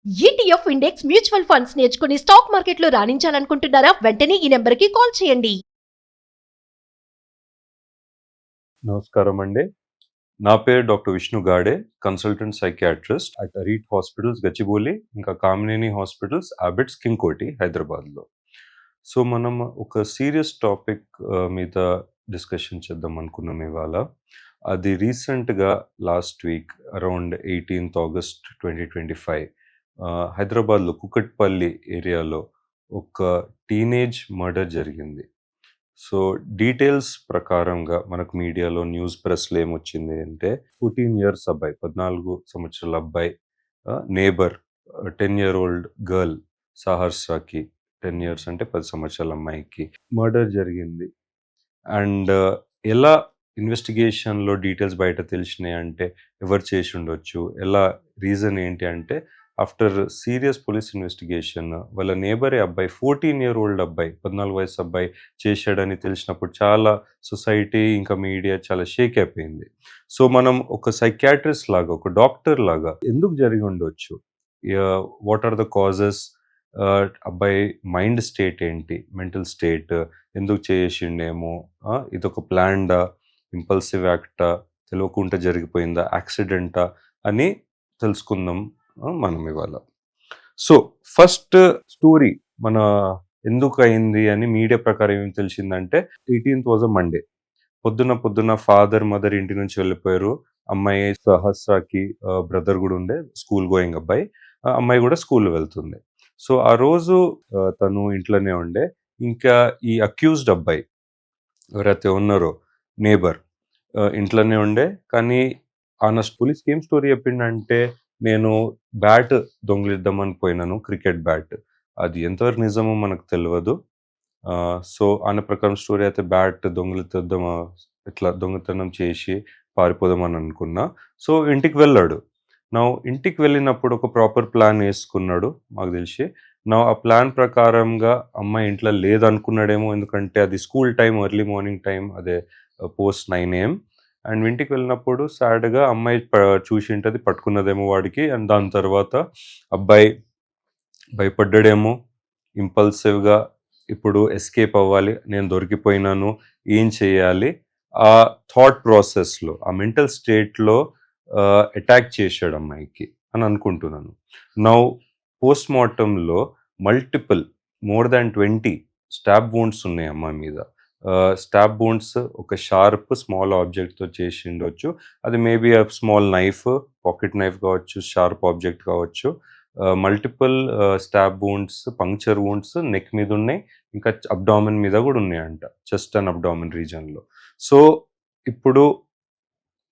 ETF index mutual funds నేర్చుకుని stock మార్కెట్లో రాణించాలనుకుంటున్నారా? వెంటనే ఈ నెంబర్కి కాల్ చేయండి. నమస్కారం అండి. నా పేరు doctor Vishnu Gade, consultant psychiatrist at Aarete hospitals Gachibowli, ఇంకా కామినేని హాస్పిటల్స్, అబిడ్స్, కింగ్కోటి, హైదరాబాద్లో. సో మనం ఒక సీరియస్ టాపిక్ మీద డిస్కషన్ చేద్దాం అనుకున్నాం ఇవాళ. అది రీసెంట్గా last week around 18th August 2025 హైదరాబాద్లో కుకట్పల్లి ఏరియాలో ఒక టీనేజ్ మర్డర్ జరిగింది. సో డీటెయిల్స్ ప్రకారంగా మనకు మీడియాలో న్యూస్ ప్రెస్లో ఏమొచ్చింది అంటే 14 years అబ్బాయి, 14 సంవత్సరాల అబ్బాయి నేబర్ 10-year-old గర్ల్ సహర్సాకి, 10 years అంటే 10 సంవత్సరాల అమ్మాయికి మర్డర్ జరిగింది. అండ్ ఎలా ఇన్వెస్టిగేషన్లో డీటెయిల్స్ బయట తెలిసినాయి అంటే ఎవరు చేసి ఉండొచ్చు, ఎలా రీజన్ ఏంటి అంటే ఆఫ్టర్ సీరియస్ పోలీస్ ఇన్వెస్టిగేషన్ వాళ్ళ నేబరే అబ్బాయి 14-year-old అబ్బాయి, 14 వయసు అబ్బాయి చేశాడని తెలిసినప్పుడు చాలా సొసైటీ ఇంకా మీడియా చాలా షేక్ అయిపోయింది. సో మనం ఒక సైకియాట్రిస్ట్ లాగా, ఒక డాక్టర్ లాగా ఎందుకు జరిగి ఉండొచ్చు, వాట్ ఆర్ ద కాజెస్, అబ్బాయి మైండ్ స్టేట్ ఏంటి, మెంటల్ స్టేట్, ఎందుకు చేసిండేమో, ఇదొక ప్లాన్డా, ఇంపల్సివ్ యాక్టా, తెలియకుండా జరిగిపోయిందా, యాక్సిడెంటా అని తెలుసుకుందాం మనం ఇవాళ. సో ఫస్ట్ స్టోరీ మన ఎందుకు అయింది అని మీడియా ప్రకారం ఏం తెలిసిందంటే 18th was a మండే. పొద్దున ఫాదర్ మదర్ ఇంటి నుంచి వెళ్ళిపోయారు. అమ్మాయి సహస్రాకి బ్రదర్ కూడా ఉండే, స్కూల్ గోయింగ్ అబ్బాయి, అమ్మాయి కూడా స్కూల్ వెళ్తుంది. సో ఆ రోజు తను ఇంట్లోనే ఉండే. ఇంకా ఈ అక్యూజ్డ్ అబ్బాయి ఎవరైతే ఉన్నారో నేబర్ ఇంట్లోనే ఉండే. కానీ ఆయన పోలీస్కి ఏం స్టోరీ చెప్పిండంటే, నేను బ్యాట్ దొంగిలిద్దామని పోయినాను, క్రికెట్ బ్యాట్. అది ఎంతవరకు నిజమో మనకు తెలియదు. సో ఆయన ప్రకారం స్టోరీ అయితే బ్యాట్ దొంగిలిద్దామా, ఇట్లా దొంగతనం చేసి పారిపోదామని అనుకున్నా. సో ఇంటికి వెళ్ళాడు. నా ఇంటికి వెళ్ళినప్పుడు ఒక ప్రాపర్ ప్లాన్ వేసుకున్నాడు మాకు తెలిసి. నా ఆ ప్లాన్ ప్రకారంగా అమ్మాయి ఇంట్లో లేదనుకున్నాడేమో, ఎందుకంటే అది school time, early morning time, అదే post 9 AM. అండ్ ఇంటికి వెళ్ళినప్పుడు సాడ్గా అమ్మాయి చూసి ఉంటుంది, పట్టుకున్నదేమో వాడికి. అండ్ దాని తర్వాత అబ్బాయి భయపడ్డాడేమో, ఇంపల్సివ్గా ఇప్పుడు ఎస్కేప్ అవ్వాలి, నేను దొరికిపోయినాను, ఏం చేయాలి, ఆ థాట్ ప్రాసెస్లో, ఆ మెంటల్ స్టేట్లో అటాక్ చేశాడు అమ్మాయికి అని అనుకుంటున్నాను. నౌ పోస్ట్ మార్టంలో multiple, more than 20 stab wounds ఉన్నాయి అమ్మాయి మీద. స్టాబ్ బోన్స్ ఒక షార్ప్ స్మాల్ ఆబ్జెక్ట్తో చేసి ఉండొచ్చు. అది maybe small knife, pocket knife కావచ్చు, షార్ప్ ఆబ్జెక్ట్ కావచ్చు. Multiple stab wounds, puncture wounds neck మీద ఉన్నాయి, ఇంకా అబ్డామిన్ మీద కూడా ఉన్నాయంట, చెస్ట్ అండ్ అబ్డామిన్ రీజన్లో. సో ఇప్పుడు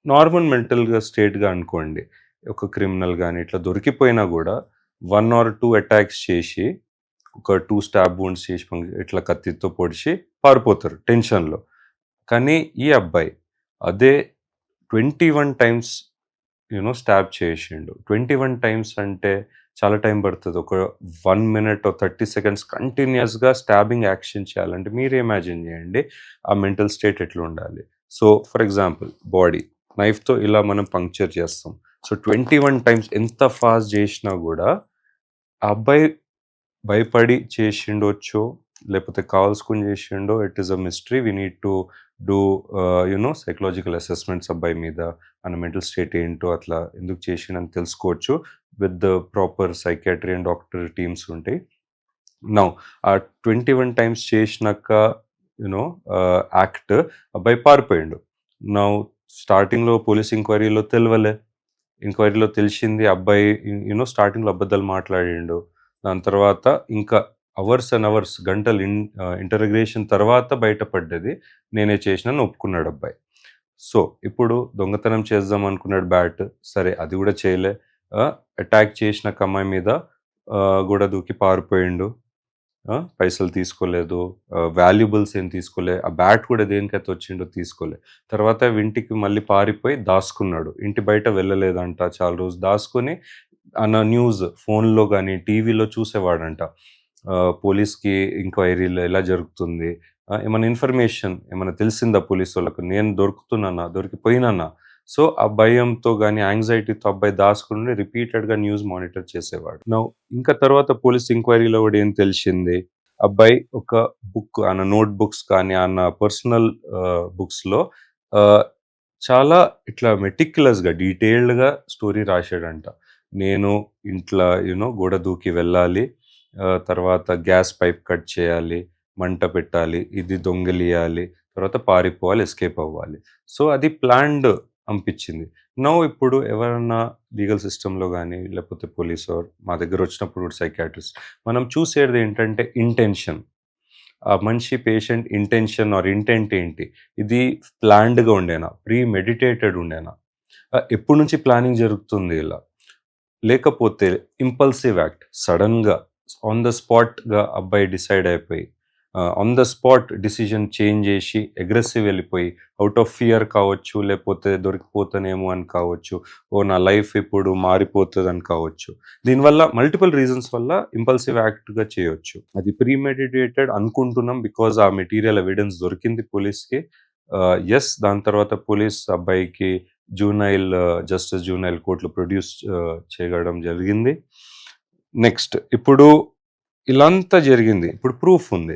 నార్మల్ మెంటల్గా స్టేట్గా అనుకోండి, ఒక క్రిమినల్ కానీ ఇట్లా దొరికిపోయినా కూడా 1 or 2 అటాక్స్ చేసి, ఒక 2 స్టాబ్ వూండ్స్ చేసి ఇట్లా కత్తితో పొడిచి పారిపోతారు టెన్షన్లో. కానీ ఈ అబ్బాయి అదే 21 times స్టాబ్ చేసిండు. 21 times అంటే చాలా టైం పడుతుంది. ఒక 1 minute or 30 seconds కంటిన్యూస్గా స్టాబింగ్ యాక్షన్ చేయాలంటే మీరు ఇమాజిన్ చేయండి ఆ మెంటల్ స్టేట్ ఎట్లా ఉండాలి. సో ఫర్ ఎగ్జాంపుల్ బాడీ నైఫ్తో ఇలా మనం పంక్చర్ చేస్తాం. సో 21 times ఎంత ఫాస్ట్ చేసినా కూడా ఆ అబ్బాయి భయపడి చేసిండొచ్చో, లేకపోతే కావాల్సుకుని చేసిండో, it is a mystery. We need to do psychological assessments అబ్బాయి మీద, మన మెంటల్ స్టేట్ ఏంటో, అట్లా ఎందుకు చేసిండని తెలుసుకోవచ్చు. With the proper psychiatry and doctor teams ఉంటాయి. నౌ ఆ 21 times చేసినాక యాక్ట్ అబ్బాయి పారిపోయిండు. నౌ స్టార్టింగ్లో పోలీస్ ఎంక్వైరీలో తెలిసింది అబ్బాయి స్టార్టింగ్లో అబద్ధాలు మాట్లాడిండు. దాని తర్వాత ఇంకా అవర్స్ అండ్ అవర్స్, గంటలు ఇంటర్గ్రేషన్ తర్వాత బయటపడ్డది నేనే చేసినాను ఒప్పుకున్నాడు అబ్బాయి. సో ఇప్పుడు దొంగతనం చేద్దాం అనుకున్నాడు బ్యాట్, సరే అది కూడా చేయలే. అటాక్ చేసిన అమ్మాయి మీద కూడా దూకి పారిపోయిండు. పైసలు తీసుకోలేదు, వాల్యుబుల్స్ ఏం తీసుకోలే, ఆ బ్యాట్ కూడా దేనికైతే వచ్చిండో తీసుకోలే. తర్వాత ఇంటికి మళ్ళీ పారిపోయి దాచుకున్నాడు, ఇంటి బయట వెళ్ళలేదంట, చాలా రోజు దాచుకొని అన్న న్యూస్ ఫోన్లో కానీ టీవీలో చూసేవాడంట. పోలీస్కి ఎంక్వైరీలో ఎలా జరుగుతుంది, ఏమైనా ఇన్ఫర్మేషన్ ఏమైనా తెలిసిందా పోలీసు వాళ్ళకు, నేను దొరికిపోయినానా, సో ఆ భయంతో గానీ, యాంగ్జైటీతో అబ్బాయి దాసుకుని రిపీటెడ్‌గా న్యూస్ మానిటర్ చేసేవాడు. ఇంకా తర్వాత పోలీస్ ఎంక్వైరీలో గూడా ఏం తెలిసింది, అబ్బాయి ఒక బుక్ ఆయన నోట్ బుక్స్ కానీ, ఆయన పర్సనల్ బుక్స్‌లో ఆహ్, చాలా ఇట్లా మెటిక్యులస్‌గా, డీటెయిల్డ్‌గా స్టోరీ రాశాడంట. నేను ఇంట్ల గోడ దూకి వెళ్ళాలి. తర్వాత గ్యాస్ పైప్ కట్ చేయాలి, మంట పెట్టాలి, ఇది దొంగిలియాలి, తర్వాత పారిపోవాలి, ఎస్కేప్ అవ్వాలి. సో అది ప్లాన్డ్ అనిపించింది. ఇప్పుడు ఎవరన్నా లీగల్ సిస్టమ్‌లో గానీ, లేకపోతే పోలీస్ మా దగ్గరొచ్చినప్పుడు కూడా సైకియాట్రిస్ట్ మనం చూసేది ఏంటంటే ఇంటెన్షన్. ఆ మనిషి పేషెంట్ ఇంటెన్షన్ ఆర్ ఇంటెంట్ ఏంటి? ఇది ప్లాన్డ్‌గా ఉండేనా? ప్రీమెడిటేటెడ్ ఉండేనా? ఎప్పటి నుంచి ప్లానింగ్ జరుగుతుంది ఇలా? లేకపోతే ఇంపల్సివ్ యాక్ట్ సడన్‌గా ఆన్ ద స్పాట్‌గా అబ్బాయి డిసైడ్ అయిపోయి on the spot decision change చేసి అగ్రెసివ్ వెళ్ళిపోయి ఔట్ ఆఫ్ ఫియర్ కావచ్చు, లేకపోతే దొరికిపోతానేమో అని కావచ్చు, నా లైఫ్ ఇప్పుడు మారిపోతుందని కావచ్చు. దీనివల్ల మల్టిపుల్ రీజన్స్ వల్ల ఇంపల్సివ్ యాక్ట్‌గా చేయొచ్చు. అది ప్రీమెడిటేటెడ్ అనుకుంటున్నాం బికాజ్ ఆ మెటీరియల్ ఎవిడెన్స్ దొరికింది పోలీస్‌కి. యెస్, దాని తర్వాత పోలీస్ అబ్బాయికి జస్టిస్ జూనైల్ కోర్టులో ప్రొడ్యూస్ చేయడం జరిగింది. నెక్స్ట్ ఇప్పుడు ఇలాంతా జరిగింది. ఇప్పుడు ప్రూఫ్ ఉంది.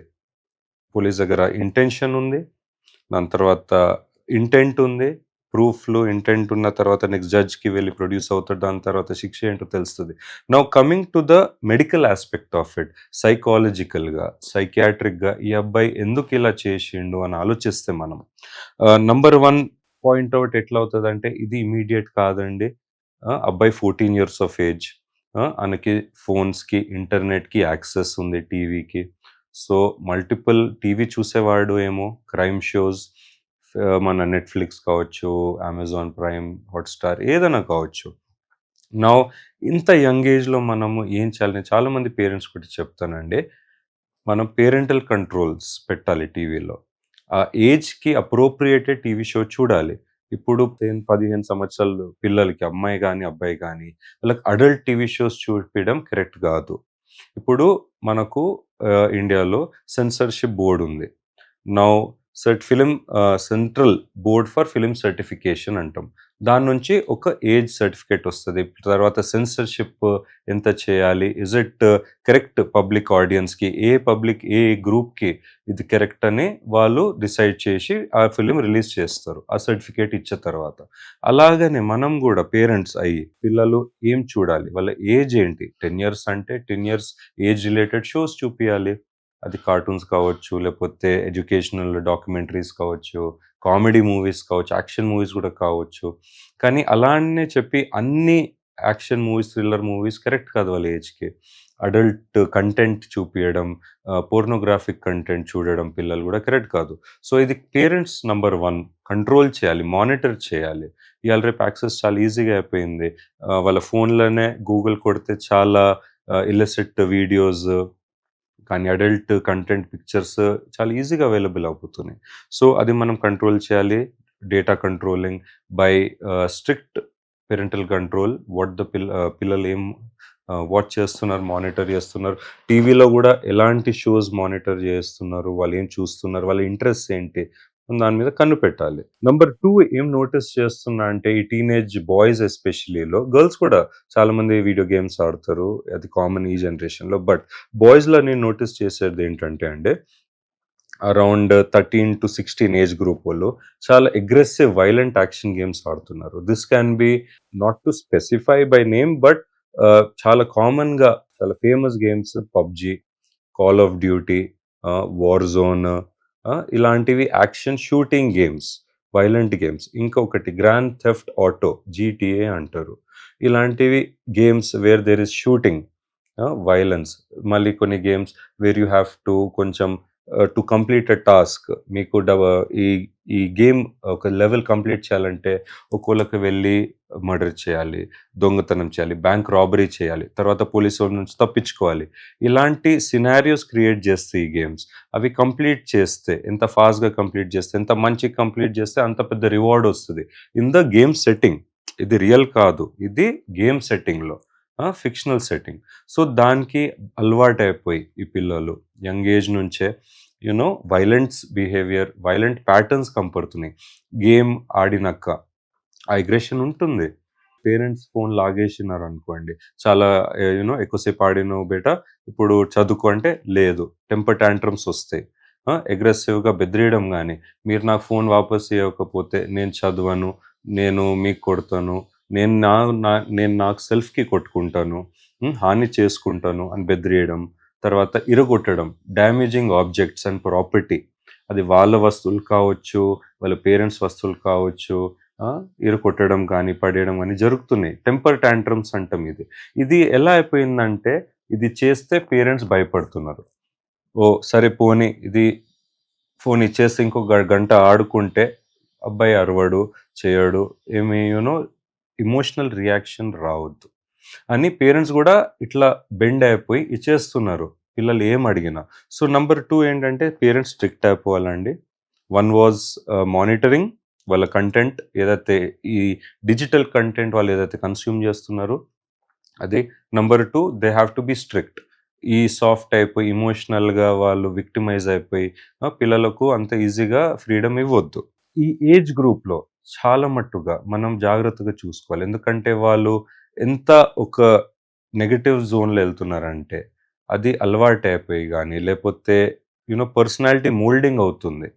పోలీస్ దగ్గర ఇంటెన్షన్ ఉంది. దాని తర్వాత ఇంటెంట్ ఉంది. ప్రూఫ్‌లు, ఇంటెంట్ ఉన్న తర్వాత నెక్స్ట్ జడ్జ్‌కి వెళ్ళి ప్రొడ్యూస్ అవుతాడు. దాని తర్వాత శిక్ష ఏంటో తెలుస్తది. Coming to the medical aspect of it, సైకాలజికల్‌గా, సైకియాట్రిక్‌గా ఈ అబ్బాయి ఎందుకు ఇలా చేసిండు అని ఆలోచిస్తే మనం నంబర్ 1 పాయింట్ ఔట్ ఎట్లా అవుతదంటే ఇది ఇమ్మీడియేట్ కాదండి. అబ్బాయి 14 ఇయర్స్ ఆఫ్ ఏజ్. ఆయనకి ఫోన్స్‌కి, ఇంటర్నెట్‌కి యాక్సెస్ ఉంది, టీవీకి. సో మల్టిపుల్ టీవీ చూసేవాడు ఏమో, క్రైమ్ షోస్, మన నెట్‌ఫ్లిక్స్ కావచ్చు, అమెజాన్ ప్రైమ్, హాట్‌స్టార్ ఏదైనా కావచ్చు. నౌ ఇంత యంగ్ ఏజ్‌లో మనము ఏం చేయాలి? నేను చాలామంది పేరెంట్స్ కూడా చెప్తానండి. మనం పేరెంటల్ కంట్రోల్స్ పెట్టాలి టీవీలో. ఆ ఏజ్‌కి అప్రోప్రియేటెడ్ టీవీ షో చూడాలి. ఇప్పుడు 15 సంవత్సరాలు పిల్లలకి, అమ్మాయి గానీ, అబ్బాయి గానీ, వాళ్ళకి అడల్ట్ టీవీ షోస్ చూపియడం కరెక్ట్ గాదు. ఇప్పుడు మనకు ఇండియాలో సెన్సార్‌షిప్ బోర్డ్ ఉంది. Now central board for film certification అంటాం. దాని నుంచి ఒక ఏజ్ సర్టిఫికేట్ వస్తది. తర్వాత సెన్సార్‌షిప్ ఎంత చేయాలి? ఇస్ ఇట్ కరెక్ట్ పబ్లిక్ ఆడియన్స్‌కి? ఏ గ్రూప్‌కి ఇది కరెక్ట్ అని వాళ్ళు డిసైడ్ చేసి ఆ ఫిల్మ్ రిలీజ్ చేస్తారు, ఆ సర్టిఫికేట్ ఇచ్చిన తర్వాత. అలాగనే మనం గూడా పేరెంట్స్ అయ్యి పిల్లలు ఏం చూడాలి? వాళ్ళ ఏజ్ ఏంటి? 10 ఇయర్స్ అంటే 10 ఇయర్స్ ఏజ్ రిలేటెడ్ షోస్ చూపియాలి. అది కార్టూన్స్ కావచ్చు, లేకపోతే ఎడ్యుకేషనల్ డాక్యుమెంటరీస్ కావచ్చు, కామెడీ మూవీస్ కావచ్చు, యాక్షన్ మూవీస్ కూడా కావచ్చు. కానీ అలానే చెప్పి అన్ని action movies, thriller movies correct కాదు వాళ్ళ ఏజ్‌కి. అడల్ట్ కంటెంట్ చూపియడం, పోర్నోగ్రాఫిక్ కంటెంట్ చూడడం పిల్లలు కూడా కరెక్ట్ కాదు. సో ఇది పేరెంట్స్ నంబర్ 1 కంట్రోల్ చేయాలి, మానిటర్ చేయాలి. ఇయాల రేపు యాక్సెస్ చాలా ఈజీగా అయిపోయింది. వాళ్ళ ఫోన్‌లోనే గూగుల్ కొడితే చాలా ఇల్లిసిట్ వీడియోస్ కానీ అడల్ట్ కంటెంట్ పిక్చర్స్ చాలా ఈజీగా అవైలబుల్ అవుతున్నాయి. సో అది మనం కంట్రోల్ చేయాలి. Data controlling by strict parental control. పిల్లలు ఏం వాచ్ చేస్తున్నారు, మానిటర్ చేస్తున్నారు, టీవీలో కూడా ఎలాంటి షోస్ మానిటర్ చేస్తున్నారు, వాళ్ళు ఏం చూస్తున్నారు, వాళ్ళ ఇంట్రెస్ట్ ఏంటి, దాని మీద కన్ను పెట్టాలి. నంబర్ 2 ఏం నోటీస్ చేస్తున్నా అంటే ఈ టీనేజ్ బాయ్స్ ఎస్పెషలీలో, గర్ల్స్ కూడా చాలా మంది వీడియో గేమ్స్ ఆడతారు, అది కామన్ ఈ జనరేషన్‌లో. బట్ బాయ్స్‌లో నేను నోటీస్ చేసేది ఏంటంటే అండి, అరౌండ్ 13-16 ఏజ్ గ్రూప్ వాళ్ళు చాలా అగ్రెసివ్ వైలెంట్ యాక్షన్ గేమ్స్ ఆడుతున్నారు. This can be not to specify by name, but చాలా కామన్‌గా చాలా famous games PUBG, call of duty, war zone, ఇలాంటివి action shooting games, violent games. ఇంకొకటి గ్రాండ్ థెఫ్ట్ ఆటో, జీటీఏ అంటారు. ఇలాంటివి games where there is shooting, violence. మళ్ళీ కొన్ని games where you have to కొంచెం టు కంప్లీట్ ఎ టాస్క్, మీకు ఈ ఈ గేమ్ ఒక లెవెల్ కంప్లీట్ చేయాలంటే ఒక్కోళ్ళకి వెళ్ళి మర్డర్ చేయాలి, దొంగతనం చేయాలి, బ్యాంక్ రాబరీ చేయాలి, తర్వాత పోలీసు వాళ్ళ నుంచి తప్పించుకోవాలి. ఇలాంటి సినారియోస్ క్రియేట్ చేస్తాయి ఈ గేమ్స్. అవి కంప్లీట్ చేస్తే, ఎంత ఫాస్ట్‌గా కంప్లీట్ చేస్తే, ఎంత మంచిగా కంప్లీట్ చేస్తే అంత పెద్ద రివార్డ్ వస్తది. In the game setting. ఇది రియల్ కాదు, ఇది గేమ్ సెట్టింగ్‌లో, ఫిక్షనల్ సెట్టింగ్. సో దానికి అలవాటైపోయి ఈ పిల్లలు యంగ్ ఏజ్ నుంచే వైలెన్స్ బిహేవియర్, వైలెంట్ ప్యాటర్న్స్ కనపడుతున్నాయి. గేమ్ ఆడినాక ఆ అగ్రెషన్ ఉంటుంది. పేరెంట్స్ ఫోన్ లాగేసినారు అనుకోండి, చాలా ఎక్కువసేపు ఆడినావు బేటా, ఇప్పుడు చదువుకో అంటే లేదు, టెంపర్ టాంట్రమ్స్ వస్తాయి. అగ్రెసివ్గా బెదిరియడం కానీ, మీరు నాకు ఫోన్ వాపస్ ఇవ్వకపోతే నేను చదవను, నేను మీకు కొడతాను, నేను నా నా- నేను నాకు సెల్ఫ్కి కొట్టుకుంటాను, హాని చేసుకుంటాను అని బెదిరియడం. తర్వాత ఇరగొట్టడం, డ్యామేజింగ్ ఆబ్జెక్ట్స్ అండ్ ప్రాపర్టీ, అది వాళ్ళ వస్తువులు కావచ్చు, వాళ్ళ పేరెంట్స్ వస్తువులు కావచ్చు, ఇరకొట్టడం కానీ పడేయడం కానీ జరుగుతున్నాయి. టెంపర్ టాంట్రమ్స్ అంటాం ఇది. ఇది ఎలా అయిపోయిందంటే, ఇది చేస్తే పేరెంట్స్ భయపడుతున్నారు. ఓ సరే పోనీ, ఇది ఫోన్ ఇచ్చేసి ఇంకో గంట ఆడుకుంటే అబ్బాయి అరవడు, చేయడు, ఏమి ఇమోషనల్ రియాక్షన్ రావద్దు అని పేరెంట్స్ కూడా ఇట్లా బెండ్ అయిపోయి ఇచ్చేస్తున్నారు పిల్లలు ఏం అడిగినా. సో నంబర్ 2 ఏంటంటే, పేరెంట్స్ స్ట్రిక్ట్ అయిపోవాలండి. వన్ వాజ్ మానిటరింగ్ వాళ్ళ కంటెంట్, ఏదైతే ఈ డిజిటల్ కంటెంట్ వాళ్ళు ఏదైతే కన్స్యూమ్ చేస్తున్నారో అది. Number 2, they have to be strict. ఈ సాఫ్ట్ అయిపోయి ఇమోషనల్గా వాళ్ళు విక్టిమైజ్ అయిపోయి పిల్లలకు అంత ఈజీగా ఫ్రీడమ్ ఇవ్వద్దు. ఈ ఏజ్ గ్రూప్లో చాలా మట్టుగా మనం జాగ్రత్తగా చూసుకోవాలి. ఎందుకంటే వాళ్ళు ఎంత ఒక నెగటివ్ జోన్లో వెళ్తున్నారంటే, అది అలవాటు అయిపోయి కానీ, లేకపోతే పర్సనాలిటీ మోల్డింగ్ అవుతుంది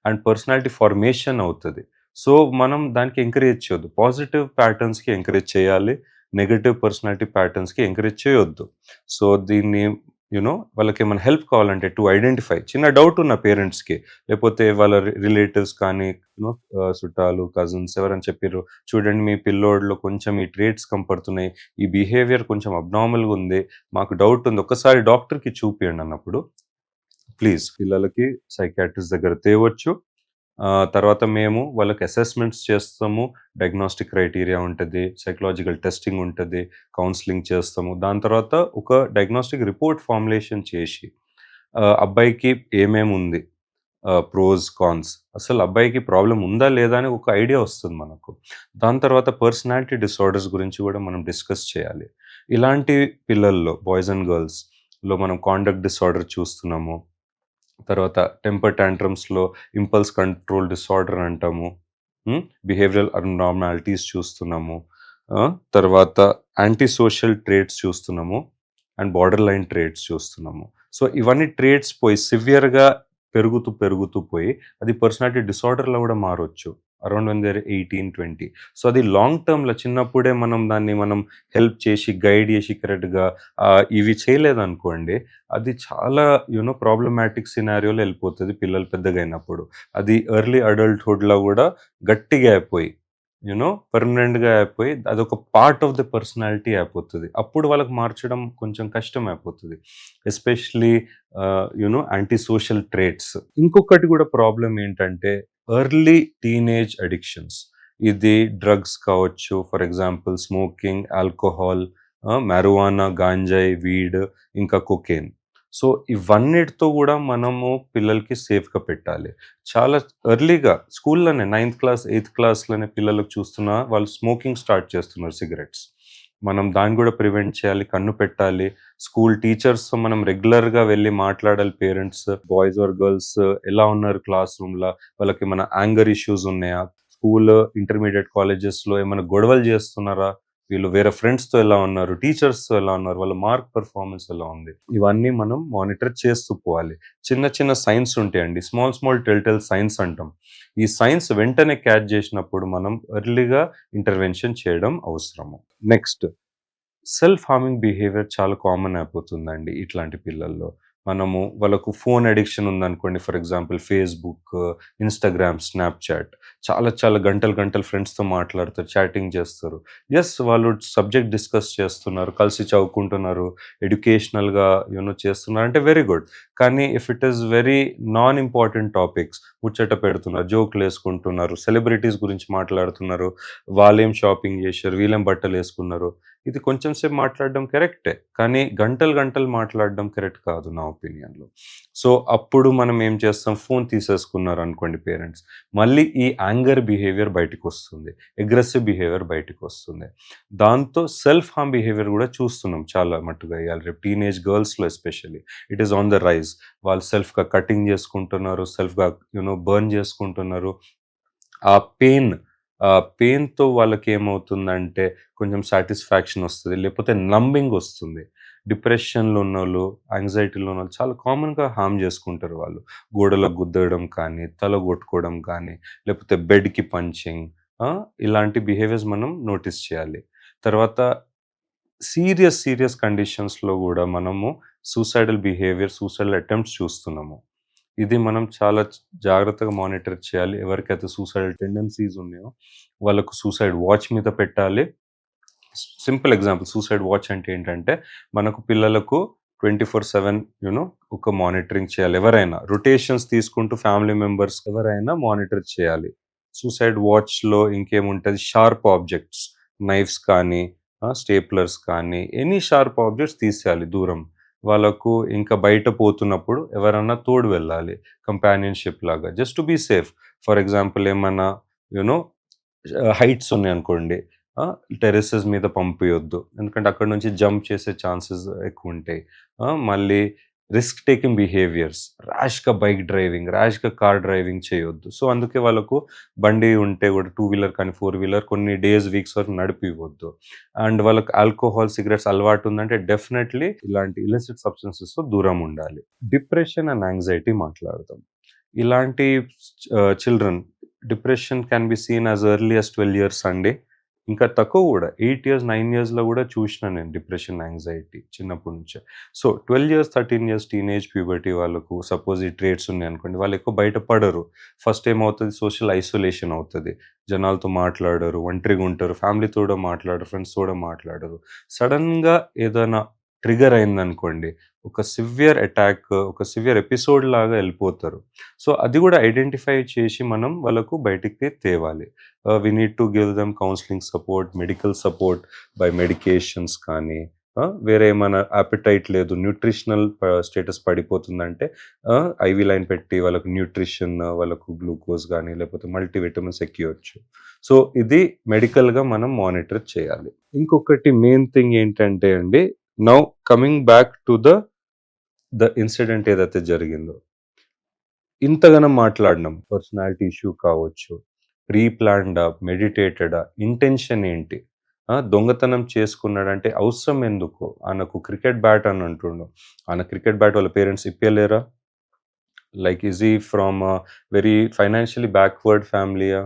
అండ్ పర్సనాలిటీ ఫార్మేషన్ అవుతుంది. సో మనం దానికి ఎంకరేజ్ చేయొద్దు. పాజిటివ్ ప్యాటర్న్స్కి ఎంకరేజ్ చేయాలి, నెగటివ్ పర్సనాలిటీ ప్యాటర్న్స్కి ఎంకరేజ్ చేయొద్దు. సో దీన్ని వాళ్ళకి ఏమైనా హెల్ప్ కావాలంటే టు ఐడెంటిఫై, చిన్న డౌట్ ఉన్న పేరెంట్స్కి, లేకపోతే వాళ్ళ రిలేటివ్స్ కానీ చుట్టాలు, కజిన్స్ ఎవరని చెప్పారు, చూడండి మీ పిల్లోడ్లో కొంచెం ఈ ట్రేట్స్ కనపడుతున్నాయి, ఈ బిహేవియర్ కొంచెం అబ్నార్మల్గా ఉంది, మాకు డౌట్ ఉంది, ఒక్కసారి డాక్టర్కి చూపియండి అన్నప్పుడు ప్లీజ్ పిల్లలకి సైకాట్రిస్ట్ దగ్గర తేవచ్చు. తర్వాత మేము వాళ్ళకి అసెస్మెంట్స్ చేస్తాము, డయాగ్నోస్టిక్ క్రైటీరియా ఉంటుంది, సైకలాజికల్ టెస్టింగ్ ఉంటుంది, కౌన్సిలింగ్ చేస్తాము. దాని తర్వాత ఒక డయాగ్నోస్టిక్ రిపోర్ట్ ఫార్ములేషన్ చేసి అబ్బాయికి ఏమేమి ఉంది, ప్రోస్ కాన్స్, అసలు అబ్బాయికి ప్రాబ్లం ఉందా లేదా అని ఒక ఐడియా వస్తుంది మనకు. దాని తర్వాత పర్సనాలిటీ డిసార్డర్స్ గురించి కూడా మనం డిస్కస్ చేయాలి. ఇలాంటి పిల్లల్లో, బాయ్స్ అండ్ గర్ల్స్లో మనం కాండక్ట్ డిసార్డర్ చూస్తున్నాము. తర్వాత టెంపర్ టాంట్రమ్స్లో ఇంపల్స్ కంట్రోల్ డిసార్డర్ అంటాము, బిహేవియరల్ అబ్నార్మాలిటీస్ చూస్తున్నాము, తర్వాత యాంటీ సోషల్ ట్రేట్స్ చూస్తున్నాము అండ్ బార్డర్ లైన్ ట్రేట్స్ చూస్తున్నాము. సో ఇవన్నీ ట్రేట్స్ పోయి సివియర్గా పెరుగుతూ పోయి అది పర్సనాలిటీ డిసార్డర్లో కూడా మారొచ్చు అరౌండ్ వన్ దేర్ 18-20. సో అది లాంగ్ టర్మ్లో చిన్నప్పుడే మనం హెల్ప్ చేసి గైడ్ చేసి కరెక్ట్గా ఇవి చేయలేదనుకోండి, అది చాలా ప్రాబ్లమాటిక్ సినారియోలో వెళ్ళిపోతుంది పిల్లలు పెద్దగా అయినప్పుడు. అది ఎర్లీ అడల్ట్హుడ్లో కూడా గట్టిగా అయిపోయి పర్మనెంట్గా అయిపోయి అదొక పార్ట్ ఆఫ్ ద పర్సనాలిటీ అయిపోతుంది. అప్పుడు వాళ్ళకి మార్చడం కొంచెం కష్టం అయిపోతుంది, ఎస్పెషలీ యాంటీ సోషల్ ట్రేట్స్. ఇంకొకటి కూడా ప్రాబ్లం ఏంటంటే, ఎర్లీ టీనేజ్ అడిక్షన్స్. ఇది డ్రగ్స్ కావచ్చు, for example smoking, alcohol, marijuana, గాంజాయి, వీడ్, ఇంకా కొకేన్. సో ఇవన్నిటితో కూడా మనము పిల్లలకి సేఫ్గా పెట్టాలి. చాలా ఎర్లీగా స్కూల్లోనే 9th క్లాస్ 8th క్లాస్లోనే పిల్లలకు చూస్తున్నా వాళ్ళు స్మోకింగ్ స్టార్ట్ చేస్తున్నారు, సిగరెట్స్. మనం దాన్ని కూడా ప్రివెంట్ చేయాలి, కన్ను పెట్టాలి. స్కూల్ టీచర్స్ మనం రెగ్యులర్గా వెళ్ళి మాట్లాడాలి. పేరెంట్స్, బాయ్స్ ఆర్ గర్ల్స్ ఎలా ఉన్నారు క్లాస్ రూమ్లో, వాళ్ళకి ఏమైనా యాంగర్ ఇష్యూస్ ఉన్నాయా, స్కూల్, ఇంటర్మీడియట్ కాలేజెస్లో ఏమైనా గొడవలు చేస్తున్నారా, వీళ్ళు వేరే ఫ్రెండ్స్తో ఎలా ఉన్నారు, టీచర్స్తో ఎలా ఉన్నారు, వాళ్ళ మార్క్ పర్ఫార్మెన్స్ ఎలా ఉంది, ఇవన్నీ మనం మానిటర్ చేస్తూ పోవాలి. చిన్న చిన్న సైన్స్ ఉంటాయండి, స్మాల్ టెల్ సైన్స్ అంటాం. ఈ సైన్స్ వెంటనే క్యాచ్ చేసినప్పుడు మనం ఎర్లీగా ఇంటర్వెన్షన్ చేయడం అవసరము. నెక్స్ట్, సెల్ఫ్ హార్మింగ్ బిహేవియర్ చాలా కామన్ అయిపోతుందండి ఇట్లాంటి పిల్లల్లో. మనము వాళ్ళకు ఫోన్ అడిక్షన్ ఉందనుకోండి, for example Facebook, Instagram, Snapchat, చాలా గంటలు ఫ్రెండ్స్తో మాట్లాడతారు, చాటింగ్ చేస్తారు. ఎస్, వాళ్ళు సబ్జెక్ట్ డిస్కస్ చేస్తున్నారు, కలిసి చదువుకుంటున్నారు, ఎడ్యుకేషనల్గా చేస్తున్నారు అంటే వెరీ గుడ్. కానీ if it is very non important topics, ముచ్చట పెడుతున్నారు, జోకులు వేసుకుంటున్నారు, సెలబ్రిటీస్ గురించి మాట్లాడుతున్నారు, వాళ్ళేం షాపింగ్ చేశారు, వీళ్ళేం బట్టలు వేసుకున్నారు, ఇది కొంచెం సేపు మాట్లాడడం కరెక్టే, కానీ గంటలు మాట్లాడడం కరెక్ట్ కాదు నా ఒపీనియన్లో. సో అప్పుడు మనం ఏం చేస్తాం, ఫోన్ తీసేసుకున్నారు అనుకోండి పేరెంట్స్, మళ్ళీ ఈ యాంగర్ బిహేవియర్ బయటకు వస్తుంది, అగ్రెసివ్ బిహేవియర్ బయటకు వస్తుంది. దాంతో సెల్ఫ్ హార్మ్ బిహేవియర్ కూడా చూస్తున్నాం చాలా మట్టుగా ఇవాళ రేపు టీనేజ్ గర్ల్స్లో especially. It is on the rise. వాళ్ళు సెల్ఫ్గా కటింగ్ చేసుకుంటున్నారు, సెల్ఫ్గా బర్న్ చేసుకుంటున్నారు. ఆ పెయిన్ ఆ పెయిన్‌తో వాళ్ళకేమవుతుందంటే కొంచెం సాటిస్ఫాక్షన్ వస్తది. లేకపోతే నంబింగ్ వస్తుంది. డిప్రెషన్‌లో ఉన్నోళ్ళు, యాంగ్జైటీలో ఉన్నోళ్ళు చాలా కామన్‌గా హార్మ్ జేసుకుంటారు వాళ్ళు. గోడలకు గుద్దడం కానీ, తల కొట్టుకోవడం కానీ, లేకపోతే బెడ్‌కి పంచింగ్ ఇలాంటి బిహేవియర్స్ మనం నోటీస్ చేయాలి. తర్వాత సీరియస్ కండిషన్స్‌లో గూడా మనము సూసైడల్ బిహేవియర్, సూసైడల్ అటెంప్ట్స్ చూస్తున్నాము. ఇది మనం చాలా జాగ్రత్తగా మానిటర్ చేయాలి. ఎవరికైతే సూసైడల్ టెండెన్సీస్ ఉన్నాయో వాళ్ళకు సూసైడ్ వాచ్ మీద పెట్టాలి. సింపుల్ ఎగ్జాంపుల్ సూసైడ్ వాచ్ అంటే ఏంటంటే, మనకు పిల్లలకు 24/7 ఒక మానిటరింగ్ చేయాలి. ఎవరైనా రొటేషన్స్ తీసుకుంటూ ఫ్యామిలీ మెంబర్స్ ఎవరైనా మానిటర్ చేయాలి. సూసైడ్ వాచ్‌లో ఇంకేముంటది షార్ప్ ఆబ్జెక్ట్స్, నైఫ్స్ కానీ, స్టేప్లర్స్ కానీ ఎనీ షార్ప్ ఆబ్జెక్ట్స్ తీసేయాలి దూరం. వాళ్ళకు ఇంకా బయట పోతున్నప్పుడు ఎవరన్నా తోడు వెళ్ళాలి. కంపానియన్‌షిప్ లాగా just to be safe. For example ఏమన్నా యూ నో హైట్స్ ఉన్నాయనుకోండి. టెర్రసెస్ మీద పంపియొద్దు. ఎందుకంటే అక్కడి నుంచి జంప్ చేసే ఛాన్సెస్ ఎక్కువుంటాయి. మళ్ళీ రిస్క్ టేకింగ్ బిహేవియర్స్, ర్యాష్‌గా బైక్ డ్రైవింగ్, ర్యాష్‌గా కార్ డ్రైవింగ్ చేయొద్దు. సో, అందుకే వాళ్ళకు బండి ఉంటే కూడా టూ వీలర్ కానీ, ఫోర్ వీలర్ కొన్ని డేస్, వీక్స్ వరకు నడిపివ్వద్దు. అండ్ వాళ్ళకి ఆల్కహాల్, సిగరెట్స్ అలవాటు ఉందంటే డెఫినెట్‌లీ ఇలాంటి ఇలిసిట్ సబ్స్టెన్సెస్‌తో దూరం ఉండాలి. డిప్రెషన్ అండ్ యాంగ్జైటీ మాట్లాడదాం. ఇలాంటి children depression can be seen as early as 12 years అండి. ఇంకా తక్కువ గూడా 8 ఇయర్స్, 9 ఇయర్స్‌లో గూడా చూషినా నేను డిప్రెషన్, యాంగ్జైటీ చిన్నప్పటి నుంచే. So, 12 years, 13 years teenage puberty వాళ్ళకు సపోజ్ ఈ ట్రేట్స్ ఉన్నాయనుకోండి, వాళ్ళు ఎక్కువ బయట పడరు. ఫస్ట్ ఏమవుతది సోషల్ ఐసోలేషన్ అవుతది. జనాలతో మాట్లాడరు, ఒంటరిగా ఉంటారు, ఫ్యామిలీతో కూడా మాట్లాడరు, ఫ్రెండ్స్‌తో కూడా మాట్లాడరు. సడెన్‌గా ఏదైనా ట్రిగ్గర్ అయిందనుకోండి, ఒక సివియర్ అటాక్, ఒక సివియర్ ఎపిసోడ్ లాగా ఎళ్ళిపోతారు. సో, అది గూడా ఐడెంటిఫై చేసి మనం వాళ్ళకు బయటికి తేవాలి. We need to give them counselling support, medical support by medications కానీ, వేరే ఏమైనా యాపెటైట్ లేదు, న్యూట్రిషనల్ స్టేటస్ పడిపోతుందంటే ఐవీ లైన్ పెట్టి వాళ్ళకు న్యూట్రిషన్, వాళ్ళకు గ్లూకోజ్ గానీ, లేకపోతే మల్టీవిటమిన్స్ ఎక్కియొచ్చు. సో, ఇది మెడికల్‌గా మనం మానిటర్ చేయాలి. ఇంకొకటి మెయిన్ థింగ్ ఏంటంటే అండి, now coming back to the incident ఏదైతే జరిగిందో. ఇంతగనం మాట్లాడినాం. పర్సనాలిటీ ఇష్యూ కావచ్చు, ప్రీ ప్లాన్డా, మెడిటేటెడా, ఇంటెన్షన్ ఏంటి? దొంగతనం చేసుకున్నాడంటే అవసరం ఎందుకు? ఆయనకు క్రికెట్ బ్యాట్ అని అంటుండు. ఆయన క్రికెట్ బ్యాట్ వాళ్ళ పేరెంట్స్ ఇప్పియలేరా? Like is he from very financially backward ఫ్యామిలీయా?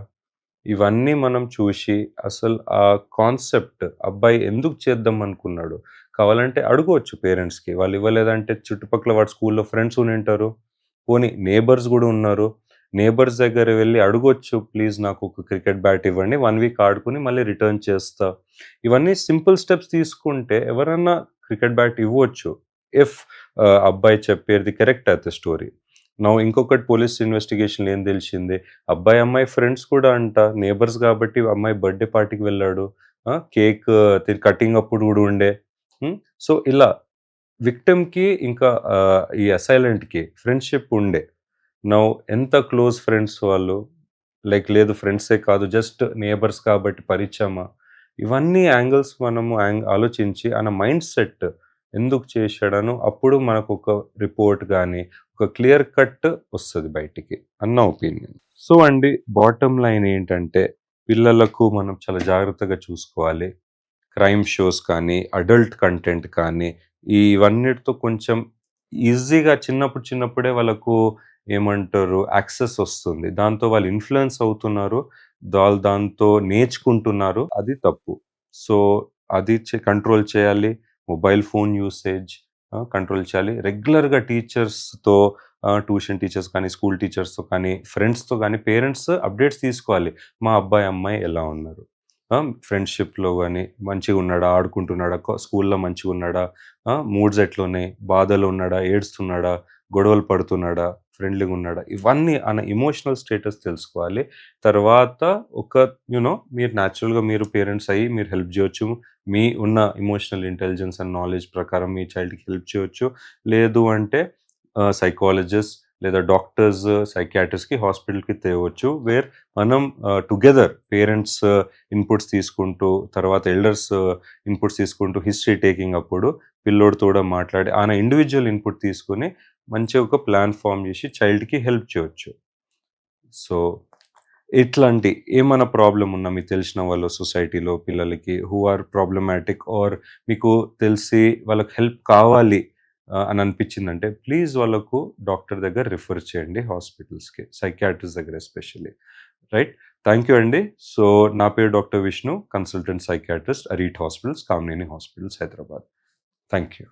ఇవన్నీ మనం చూసి అసలు ఆ కాన్సెప్ట్ అబ్బాయి ఎందుకు చేద్దాం అనుకున్నాడు? కావాలంటే అడగొచ్చు పేరెంట్స్‌కి. వాళ్ళు ఇవ్వలేదంటే చుట్టుపక్కల వాడి స్కూల్‌లో ఫ్రెండ్స్ ఉండింటారు. పోనీ నేబర్స్ గూడా ఉన్నారు. నేబర్స్ దగ్గర వెళ్లి అడగొచ్చు. ప్లీజ్ నాకు ఒక క్రికెట్ బ్యాట్ ఇవ్వండి. 1 వీక్ ఆడుకొని మళ్ళీ రిటర్న్ చేస్తా. ఇవన్నీ సింపుల్ స్టెప్స్ తీసుకుంటే ఎవరన్నా క్రికెట్ బ్యాట్ ఇవ్వొచ్చు. ఇఫ్ అబ్బాయి చెప్పేది కరెక్ట్ అయితే స్టోరీ. నౌ ఇంకొకటి పోలీస్ ఇన్వెస్టిగేషన్‌లో ఏం తెలిసింది? అబ్బాయి, అమ్మాయి ఫ్రెండ్స్ కూడా అంట. నేబర్స్ కాబట్టి అమ్మాయి బర్త్‌డే పార్టీకి వెళ్ళాడు. కేక్ కటింగ్ అప్పుడు గూడా ఉండే. హ్మ్. సో, ఇలా విక్టిమ్‌కి ఇంకా ఈ అసైలెంట్‌కి ఫ్రెండ్‌షిప్ ఉండే. నౌ ఎంత క్లోజ్ ఫ్రెండ్స్ వాళ్ళు. లైక్ లేదు ఫ్రెండ్సే కాదు జస్ట్ నేబర్స్ కాబట్టి పరిచయమా? ఇవన్నీ యాంగిల్స్ మనము ఆలోచించి ఆయన మైండ్ సెట్ ఎందుకు చేశాడనో అప్పుడు మనకొక రిపోర్ట్ గాని, ఒక క్లియర్ కట్ వస్తది బయటికి అన్న ఒపీనియన్. సో అండి, బాటమ్ లైన్ ఏంటంటే పిల్లలకు మనం చాలా జాగ్రత్తగా చూసుకోవాలి. క్రైమ్ షోస్ కానీ, అడల్ట్ కంటెంట్ కానీ, ఇవన్నిటితో కొంచెం ఈజీగా చిన్నప్పుడే వాళ్ళకు ఏమంటారు యాక్సెస్ వస్తుంది. దాంతో వాళ్ళు ఇన్‌ఫ్లూయెన్స్ అవుతున్నారు. దాంతో నేర్చుకుంటున్నారు. అది తప్పు. సో, అది కంట్రోల్ చేయాలి. మొబైల్ ఫోన్ యూసేజ్ కంట్రోల్ చేయాలి. రెగ్యులర్‌గా టీచర్స్‌తో ట్యూషన్ టీచర్స్ కానీ, స్కూల్ టీచర్స్‌తో కానీ, ఫ్రెండ్స్‌తో కానీ, పేరెంట్స్ అప్డేట్స్ తీసుకోవాలి. మా అబ్బాయి, అమ్మాయి ఎలా ఉన్నారు? ఫ్రెండ్‌షిప్‌లో గాని మంచిగున్నాడా? ఆడుకుంటున్నాడా? స్కూల్‌లో మంచిగున్నాడా? మూడ్స్ ఎట్లున్నాయి? బాధలో ఉన్నాడా? ఏడుస్తున్నాడా? గొడవలు పడుతున్నాడా? ఫ్రెండ్లీగున్నాడా? ఇవన్నీ ఆయన ఎమోషనల్ స్టేటస్ తెలుసుకోవాలి. తర్వాత ఒక మీరు న్యాచురల్‌గా మీరు పేరెంట్స్ అయ్యి మీరు హెల్ప్ జేయొచ్చు. మీ ఉన్న ఎమోషనల్ ఇంటెలిజెన్స్ అండ్ నాలెడ్జ్ ప్రకారం మీ చైల్డ్‌కి హెల్ప్ చేయొచ్చు. లేదు అంటే సైకాలజిస్ట్ లేదా డాక్టర్స్, సైకియాట్రిస్ట్‌కి హాస్పిటల్‌కి తేవచ్చు. వేర్ మనం టుగెదర్ పేరెంట్స్ ఇన్‌పుట్స్ తీసుకుంటూ, తర్వాత ఎల్డర్స్ ఇన్‌పుట్స్ తీసుకుంటూ, హిస్టరీ టేకింగ్ అప్పుడు పిల్లోడితో కూడా మాట్లాడి, ఆయన ఇండివిడ్యువల్ ఇన్‌పుట్ తీసుకొని మంచిగా ఒక ప్లాన్ ఫార్మ్ చేసి చైల్డ్‌కి హెల్ప్ చేయొచ్చు. సో, ఇట్లాంటి ఏమైనా ప్రాబ్లం ఉన్నా మీకు తెలిసిన వాళ్ళు సొసైటీలో పిల్లలకి హూ ఆర్ ప్రాబ్లమాటిక్ ఆర్ మీకు తెలిసి వాళ్ళకి హెల్ప్ కావాలి అని అనిపించిందంటే ప్లీజ్ వాళ్ళకు డాక్టర్ దగ్గర రిఫర్ చేయండి హాస్పిటల్స్కి, సైకియాట్రిస్ట్ దగ్గర ఎస్పెషల్లీ. రైట్, థ్యాంక్ యూ అండి. సో నా పేరు doctor Vishnu, consultant psychiatrist, Aarete hospitals, Kamineni hospitals, Hyderabad. Thank you.